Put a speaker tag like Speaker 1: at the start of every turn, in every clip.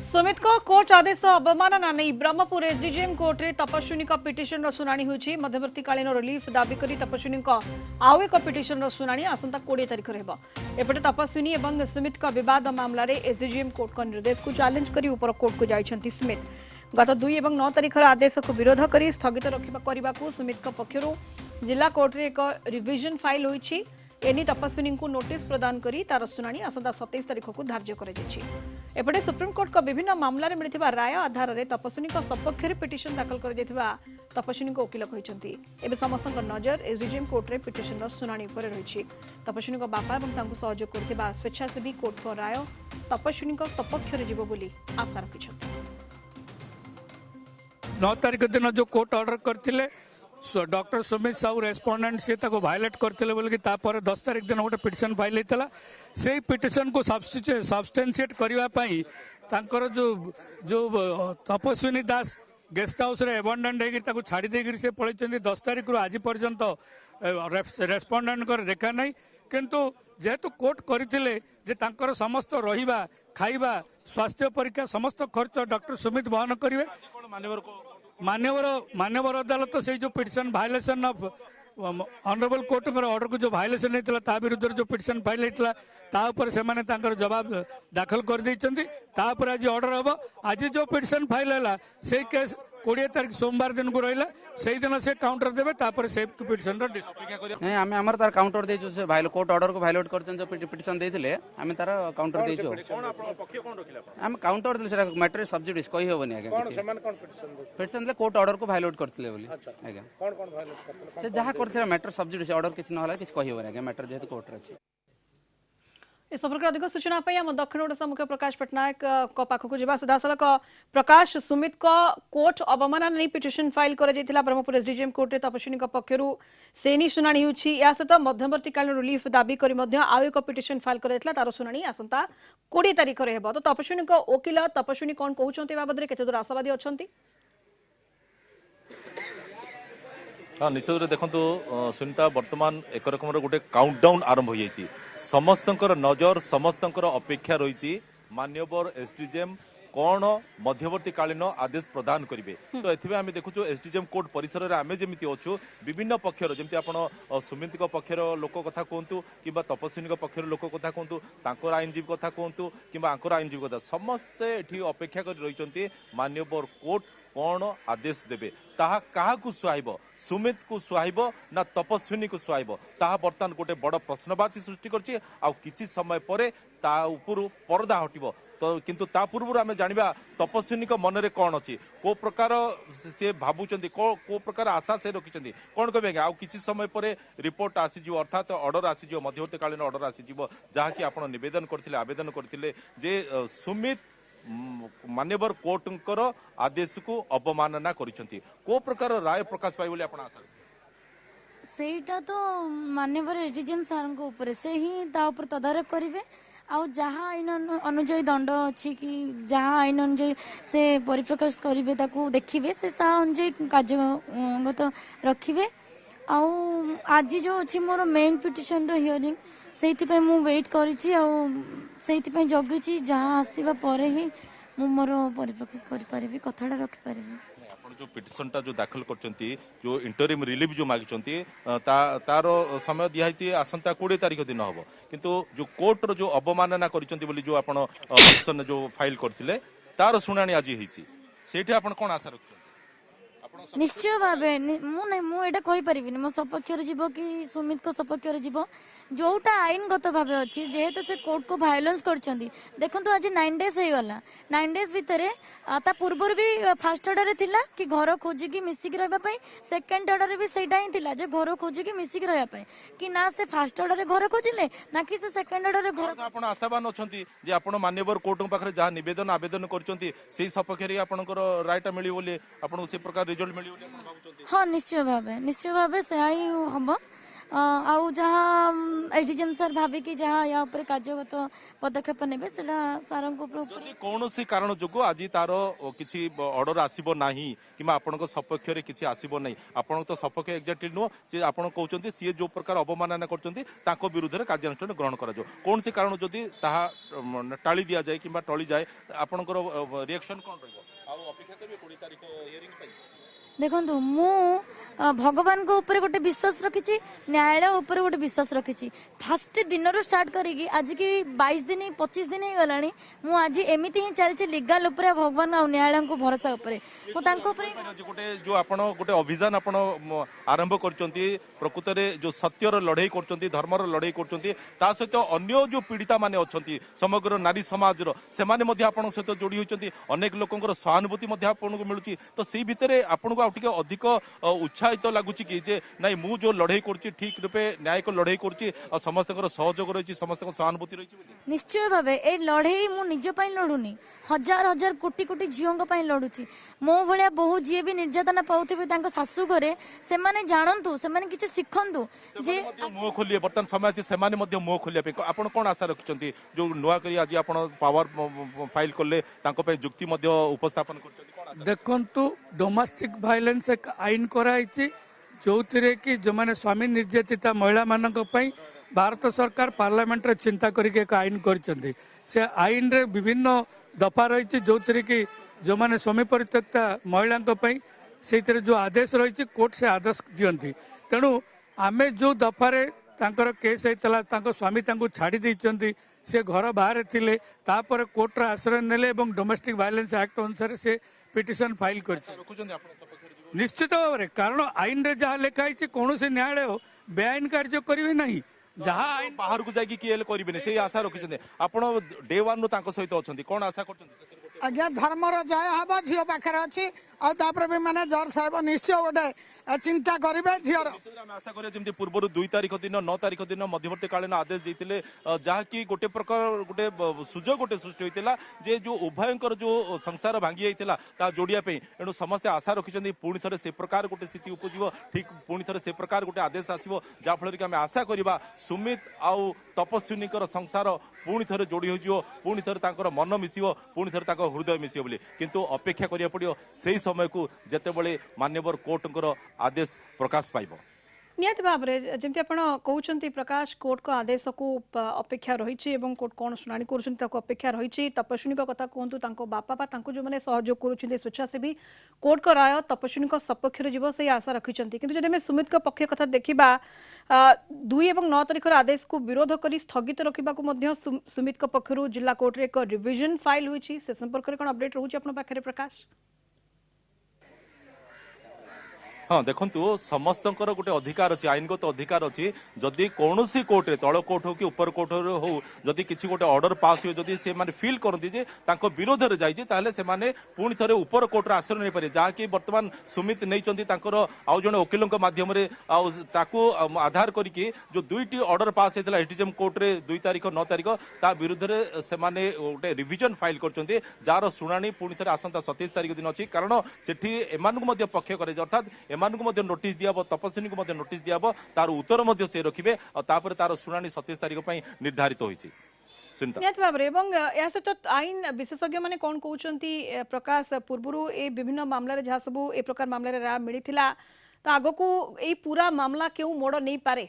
Speaker 1: सुमित को कोर्ट आदेश अवमानना नहीं ब्रह्मपुर एसडीजेएम कोर्ट रे तपस्विनी पिटिशन शुणाणी होची मध्यवर्तीकालीन रिलीफ दाबी करी तपस्विनी आउ एक पिटिशन शुणाणी आसंता 20 तारिख रहिबो। एपटे तपस्विनी एवं सुमित विवाद मामला रे एसडीजेएम कोर्ट को निर्देश को चैलेंज करी ऊपर कोर्ट को जाइछंती सुमित। गत 2 और 9 तारिखर आदेश को विरोध करी स्थगित रखा सुमित पक्षर जिला कोर्ट रे एक रिविजन फाइल होईछि। एनी तपस्विनी को नोटिस प्रदान करी तार शुणाणी आसंता 27 तारिख को धार्य कराଯାଇଛି। एपटे सुप्रीम कोर्ट का विभिन्न मामला मिलथिबा राय आधार रे तपस्विनी सपक्ष रे पिटिशन दाखल कर देथिबा तपस्विनी वकील कहिसंती। एबे समस्त नजर एसडीजेएम कोर्ट रे पिटिशन रो शुणाणी पर रहिछि। तपस्विनी बापा एवं तांको सहयोग करथिबा स्वेच्छासेवी कोर्ट को राय तपस्विनी सपक्ष रे जिवो बोली आशा रखिछंती।
Speaker 2: 9 तारिख दिन जो कोर्ट ऑर्डर करथिले डॉक्टर सुमित साहू रेस्पोंडेंट से वायलेट करते बोल 10 तारिख दिन गोटे पिटिशन फाइल होता से पिटिशन को सब्सटेंशिएट करने जो जो तपस्विनी दास गेस्ट हाउस रे एबंडेंट होकर छाड़ी देकर से पलैं 10 तारिख आज पर्यंत रेस्पोंडेंट देखा नहीं किंतु जेहेतु कोर्ट करते समस्त रहिबा खाइबा स्वास्थ्य परीक्षा समस्त खर्च डॉक्टर सुमित वहन करेंगे। मान्यवर अदालत से जो petition violation of honourable court order को जो वायलेशन होता विरुद्ध जो पिटिशन फाइल होता से जवाब दाखल कर देपर आज ऑर्डर हम। आज जो पिटिशन फाइल है से केस 20 तारिख सोमवार दिन को रहा से दिन से काउंटर देवे से पिटिशन
Speaker 3: नहीं आम आम तार काउंटर देचु से कोर्ट ऑर्डर को वायलेट कर जो पिटिशन देते आम तार काउंटर देचु आम काउंटर देले मैटर सब्जेक्ट कही हेबनी आज्ञा पिटिशन दे कोर्ट ऑर्डर को वायलेट करथिले बोली आज्ञा से जहा करथिले मैटर सब्जेक्ट ऑर्डर किछ न होला किछ कही हेबनी आज्ञा मैटर जेहेतु कोर्ट रे
Speaker 1: इस संपर्क अधिक सूचना आम दक्षिण ओडिशा मुख्य प्रकाश पट्टनायक पाखक जा सीधासलख प्रकाश सुमित को कोर्ट अवमानना नहीं पिटिशन फाइल कर ब्रह्मपुर एसडीजेएम कोर्ट रे तपस्विनी पक्षर सेनी शुणाणी होछि। या सहित मध्यवर्तीकालीन रिलीफ दाबी करी आउ एक पिटिशन फाइल कर तार शुणाणी आसंता 20 तारिख रे हेबो। तो तपस्विनी वकील तपस्विनी कौन कहउछंती बाबद रे केते दूर आशावादी अछंती?
Speaker 4: हाँ निश्चित देखो सुनीता वर्तमान एक रकम गोटे काउंटडाउन आरंभ हो जाइए समस्तंकर नजर समस्तंकर अपेक्षा रही मान्यवर एसडीजेएम कौन मध्यवर्तीकालीन आदेश प्रदान करेंगे। तो एथि आम देखु एसडीजेएम कोर्ट परिसर में आम जमी अच्छु विभिन्न पक्षर जमी आप सुमित पक्षर लोक कथा कहतु कि तपस्विनी पक्षर लोक कथा कहतु तांकर आईनजीवी कथा कहतु कि आईनजीवी कथा समस्ते ये अपेक्षा कर रही मान्यवर कोर्ट कौन आदेश देवे ताहा काहाकू सुहाइब सुमित को सुहाइब ना तपस्विनी को सुहाइब ताहा बर्तमान गोटे बड़ प्रश्नवाची सृष्टि करछि। आ किछि समय परे ता उपरु पर्दा हटिबो तो किंतु ता पूर्व आम जानिबा तपस्विनी को मन रे कौन अछि को प्रकार से भाबुचंती को प्रकार आशा से रखिचंती कौन कहबे आ किछि समय परे रिपोर्ट आसी जिवो अर्थात ऑर्डर आसी जिवो मध्यवर्तीकालीन ऑर्डर आसी जिवो जहा कि आपण निवेदन करथिले आवेदन करथिले जे सुमित मान्यवर कोर्टंकर आदेश को अवमानना करिसंती को प्रकार राय प्रकाश पाई बोली आपण आशा
Speaker 5: सेटा तो मान्यवर एसडीजेएम सर को ऊपर से ही ता ऊपर तदारक करिवे आ जहाँ आईन अनुजाई दंड अच्छी कि जहाँ आईन अनुजाई से परिप्रकाश करेंगे ताकू देखिए से अनुजाई कार्यगत रखिए। आज जो अच्छी मोर मेन पिटिशन हियरिंग से मु वेट करी जगी जहाँ आसवा पर ही मु मोर परिप्रकाश करें कथाटा रखिपारि।
Speaker 4: जो पिटिशन जो दाखल करचंती जो इंटरिम रिलीफ जो मागिचंती तार समय दिहाई आसंता 20 तारिख दिन हम किंतु जो कोर्ट रो जो अवमानना करिसंती बोली जो आपण पिटिशन जो फाइल करथिले तार सुनानी आज हिची सेठी आपण कोन आशा रखछन?
Speaker 5: निश्चय भाव मुझे कहीपरि मो सपक्ष जीव कि सुमित को सपक्ष जीव जोटा आईनगत भाव अच्छी जेहेतु से कोर्ट को भायोलेंस कर देखो आज 9 डेज हो गला 9 डेज भितर पूर्वर भी फास्ट ऑर्डर थिला कि घर खोजिकी मिसिक रही सेकेंड ऑर्डर भी सेटा ही थिला जे घर खोजिकी मिसिक रही कि ना से फास्ट ऑर्डर घर खोजिले ना कि से सेकेंड ऑर्डर घर
Speaker 4: आपण आशावान अछंती जे आपण मान्यवर कोर्ट पाखरे जहा निवेदन आवेदन करचंती सेही सपक्ष रे आपनकर रायटा मिली बोली आपण से प्रकार रिजल्ट मिली बोली आपण भाबुचंती?
Speaker 5: हाँ निश्चय भाव से ही हम आउ जहाँ एसडीएम सर भावे कि जहाँ या ऊपर कार्यगत पदक्षेप नेबे सेटा सारंग को
Speaker 4: ଯଦି କୌଣସି କାରଣ ଯୋଗୁଁ ଆଜି ତାର କିଛି ଅର୍ଡର ଆସିବ ନାହିଁ କିମ୍ବା ଆପଣଙ୍କ ସପକ୍ଷରେ କିଛି ଆସିବ ନାହିଁ, ଆପଣଙ୍କ ତ ସପକ୍ଷ ଏକ୍ଜାକ୍ଟଲି ନୁହଁ, ସିଏ ଆପଣ କହୁଛନ୍ତି ସିଏ ଯୋଉ ପ୍ରକାର ଅବମାନନା କରୁଛନ୍ତି ତାଙ୍କ ବିରୁଦ୍ଧରେ କାର୍ଯ୍ୟାନୁଷ୍ଠାନ ଗ୍ରହଣ କରାଯିବ। କୌଣସି କାରଣ ଯଦି ତାହା ଟାଳି ଦିଆଯାଏ କିମ୍ବା ଟଳିଯାଏ ଆପଣଙ୍କର ରିଆକ୍ସନ କ'ଣ ରହିବ? ଆଉ ଅପେକ୍ଷା କରିବେ 20 ତାରିଖ ହିୟରିଂ ପାଇଁ?
Speaker 5: देखु मु भगवान को ऊपर गोटे विश्वास रखी न्यायालय ऊपर गोटे विश्वास रखी फास्ट दिन रू स्टार्ट करी आज की 22 दिन 25 दिन गला मु आज एमती ही चलती लीगल उपर भगवान आ न्यायालय को भरोसा उपर
Speaker 4: गोटे जो आपण गोटे अभियान आपण आरंभ करचंती प्रकृत रे जो सत्यर लड़ाई करचंती धर्मर लड़ाई करचंती ता सहित अन्य जो पीड़िता माने अछंती समग्र नारी समाज रो से माने मध्ये आपण सहित जोड़ी होचंती अनेक लोकंकर सहानुभूति मध्ये आपण को मिलुची तो सेही भितरे आपण को टिके अधिक उत्साहित लगुची कि जे नाही मु जो लड़ाई करची ठीक रूपे न्याय को लड़ाई करची और समस्तकर सहयोग रहिची समस्तकर सहानुभूति रहिची
Speaker 5: निश्चय भावे ए लड़ाई मु निज पई लड़ुनी हजार हजार कोटी कोटी झियों पई लड़ुची मो भलिया बहु जी भी निर्यातना पाउथिबे तांको सासु घरे से माने जानंतु से माने किछ सिखंतु जे
Speaker 4: मुह खोलिए बर्तमान समय से सेमाने मध्ये मुह खोलिया पे आपण कोन आशा रखचंती जो नुवा करी आज आपण पावर फाइल करले तांको पे युक्ति मध्ये उपस्थापन करचंती कोन
Speaker 2: देखंतु डोमेस्टिक वायलेंस एक आईन कराई जो कि जो माने स्वामी निर्यातिता महिला मानक पई भारत सरकार पार्लियामेंट रे चिंता करके एक आईन करचंती से आईन रे विभिन्न दफा रही जो कि जो माने स्वामी परित्यक्ता महिला से जो आदेश रही कोर्ट से आदेश दियंती तेणु आमे जो दफारे तांकर केस होता स्वामी छाड़ी देइचंती से घर बाहर थिले तापर कोर्ट आश्रय नेले एवं डोमेस्टिक वायलेंस एक्ट अनुसार से पिटिशन फाइल कर निश्चित भाव में कारण आईन रे जहाँ लिखाई कौन से न्यायालय बेआईन कार्य करेंगे नहीं जहाँ आईन
Speaker 4: बाहर को जाकि किए करेंगे से आशा रखिछन्ते आपण डे वन रो तांको सहित अछन्ती कोन आशा करछन्ती
Speaker 6: आज्ञा धर्मर जय हम झील पाखे अच्छी आपर भी मैंने जज साहेब निश्चय गोटे चिंता करेंगे झीर
Speaker 4: आशा करें जमी पूर्व 2 तारिख दिन 9 तारिख दिन मध्यवर्तीकालीन आदेश देते जहाँकि गोटे प्रकार गोटे सुजोग गोटे सृष्टि होता जे जो उभयंकर जो संसार भांगी जाता जोड़िया एणु समस्ते आशा रखिंट पुणी थे से प्रकार गोटे स्थिति उपजीव ठीक पुणी थे से प्रकार गोटे आदेश आसो जहाँफल कि आम आशा करवा सुमित आउ तपस्विनी संसार पुणी थे जोड़ी हो पुणी थे मन मिसिव पुणी थे हृदय मिसिव बोली किंतु अपेक्षा करिया पड़ियो सेही समय को जेतेबेले मान्यवर कोर्टंकर आदेश प्रकाश पाइबो
Speaker 1: निहाती भाव में जमी आप कहते प्रकाश कोर्ट को आदेश को अपेक्षा रही कोर्ट कौन शुणी कर अपेक्षा रही तपस्विनी कथा कहतु बापा जो मैंने सहयोग कर स्वेच्छासेवी कोर्ट को राय तपस्विनी सपक्ष जीव से आशा रखिंट कि जब आम सुमित पक्ष कथा देखा 2 और 9 तारिखर आदेश को विरोध कर स्थगित रखा सुमित पक्षर जिला कोर्ट एक रिविजन फाइल होती से संपर्क में कौन अपडेट रोचे आप पाखे प्रकाश
Speaker 4: हाँ देखु समस्तंकर गोटे अधिकार अच्छी आईनगत अधिकार अच्छी जदि कौन कोर्टे तल कोर्ट हो कि ऊपर कोर्ट हो जदि किसी गोटे ऑर्डर पास हुए जदि से माने फील करती जे तांको विरोध रे जाइए ताहले से माने पुणी थे ऊपर कोर्ट आश्रय नहीं पारे जहाँकि वर्तमान सुमित नहीं आउ जड़े वकिलों माध्यम आधार करके जो 2टी ऑर्डर पास होता एसडीएम कोर्ट रे 2 तारिख 9 तारिख ता विरुद्ध से माने गोटे रिविजन फाइल करछन्ते जार शुणाणी पुणी थे आसंता 27 तारिख दिन अच्छी कारण सेठी एमानकु मध्य पक्ष करे अर्थात एमानकु नोटिस दिया तपस्विनी को नोटिस दिया तार उत्तर से रखिए और तार शुणाणी 27 तारिख निर्धारित होइछि
Speaker 1: निहाती भाव में सहित आईन विशेषज्ञ मैंने कौन कहते प्रकाश पूर्व ए विभिन्न मामलें जहाँ सब ए प्रकार मामलें राय मिलता तो आग को यही पूरा मामला क्यों मोड़ नहीं पारे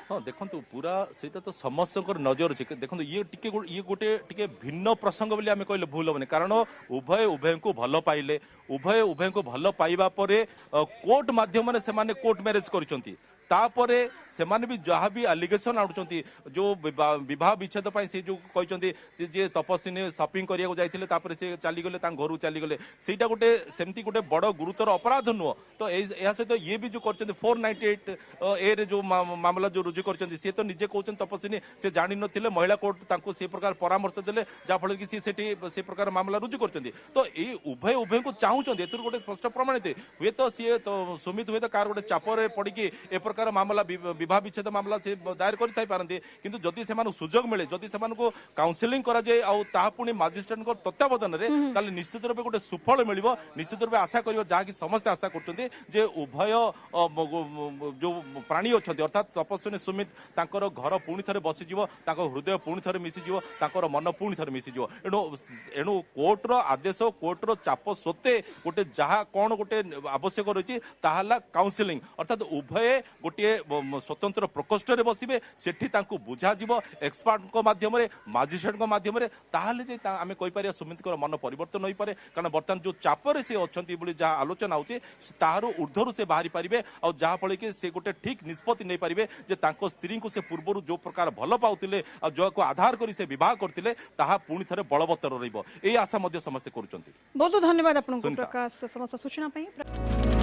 Speaker 4: हाँ देखो पूरा से तो समस्त नजर अच्छे देखो ये गोटे भिन्न प्रसंग बोली आम कहले भूल हेनी कारण उभय को भल पाइले उभय को भल पाइबा परे कोर्ट माध्यम से कोर्ट मैरेज कर तापरे सेमाने भी जहाँ भी आलिगेसन आनुचंती जो विवाह विच्छेद से जो कहते जे तपस्विनी शॉपिंग करने जाते तापर से चलीगले घर चलीगले सेटा गोटे सेमती गोटे बड़ गुरुतर अपराध नुह तो यह सहित ये भी जो कर 498 ए रे जो मामला जो रुजु कर सी तो निजे कहते तपस्विनी से जान नी महिला कोर्ट से प्रकार परामर्श देले जहाँफल कि सी से प्रकार मामला रुजु कर तो ये उभय को चाहूँ गोटे स्पष्ट प्रमाणित हुए तो सी तो सुमित हुए तो कार गोटे चापर पड़ी ए प्रकार प्रकार मामला विवाह विच्छेद मामला से दायर कर पारती किंतु जदि से सुजोग मिले जदि से काउंसिलिंग करा जाए आ पुणी मजिस्ट्रेट तत्वावधान में निश्चित रूप गोटे सुफल मिल निश्चित रूप आशा कर जहाँकि समस्ते आशा कर उभय जो प्राणी अच्छा अर्थात तपस्विनी सुमित तांकर घर पुणी थे बसीज हृदय पुणी थे मिसीज मन पुणी थे मिसीज एणु कोर्टर आदेश कोर्टर चाप सत्वे गोटे जहाँ कौन गोटे आवश्यक रही काउंसिलिंग अर्थात उभय गोटे स्वतंत्र प्रकोष्ठ में बसवे सेठी बुझा एक्सपर्ट माध्यम मजिस्ट्रेट माध्यम आम कहीपर सुमित मन परिवर्तन हो पारे कारण बर्तमान जो चापर से अच्छा जहाँ आलोचना होची तार ऊर्धर से बाहरी पारे और जहाँफल कि से गोटे ठीक निष्पत्ति नहीं पारे स्त्री को से पूर्व जो प्रकार भल पाते जो आधार कर से बह करते पुणी थे बलवत्तर रही आशा समस्ते कर
Speaker 1: बहुत धन्यवाद आपको प्रकाश समस्त सूचना।